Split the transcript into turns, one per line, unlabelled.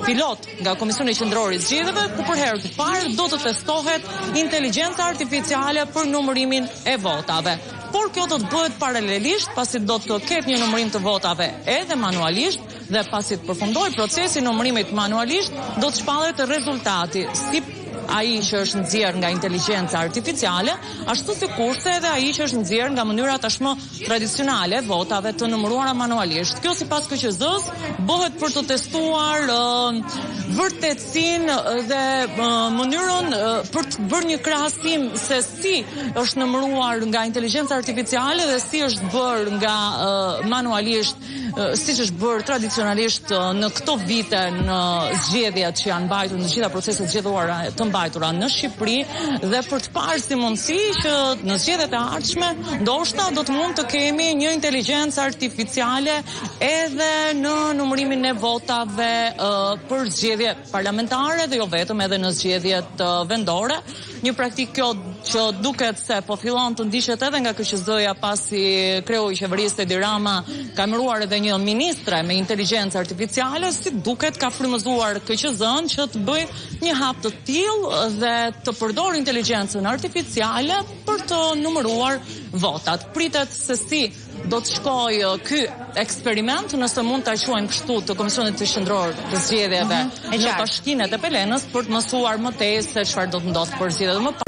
pilot nga Komisioni Qendror i Zgjedhjeve, ku për herë të parë do të testohet inteligjenca artificiale për numërimin e votave. Por kjo do të bëhet paralelisht, pasi do të ketë një numërim të votave edhe manualisht, dhe pasi të përfundoj procesi numërimit manualisht, do të shpallet rezultati si ai që është nxjerr nga inteligjenca artificiale, ashtu si kurse edhe ai që është nxjerr nga mënyra tashmë tradicionale votave të numëruara manualisht. Kjo sipas KQZ-s bëhet për të testuar vërtetësinë dhe mënyrën për të bërë një krahasim se si është numëruar nga inteligjenca artificiale dhe si është bërë nga manualisht, siç është bërë tradicionalisht në këto vite në zgjedhjet që janë mbajtur në gjitha proceset zgjedhore të mbajtura në Shqipëri, dhe për të parë si mundësi që në zgjedhjet e ardhshme ndoshta do të mund të kemi një inteligjencë artificiale edhe në numërimin e votave për zgjedhje parlamentare dhe jo vetëm edhe në zgjedhjet vendore. Një praktikë kjo që duket se po fillon të ndiqet edhe nga KQZ-ja pasi kreu i qeverisë Edi Rama ka emëruar edhe një ministre me inteligjencë artificiale, si duket ka frymëzuar KQZ-n që të bëj një hap të tillë dhe të përdor inteligjencën artificiale për të numëruar votat. Pritet se si do të shkojë ky eksperiment, nëse mund ta quajmë kështu, të Komisionit të Qendror të Zgjedhjeve në bashkinë e Pelenës, për të mësuar më tej se çfarë do të ndodhë për zgjedhjet më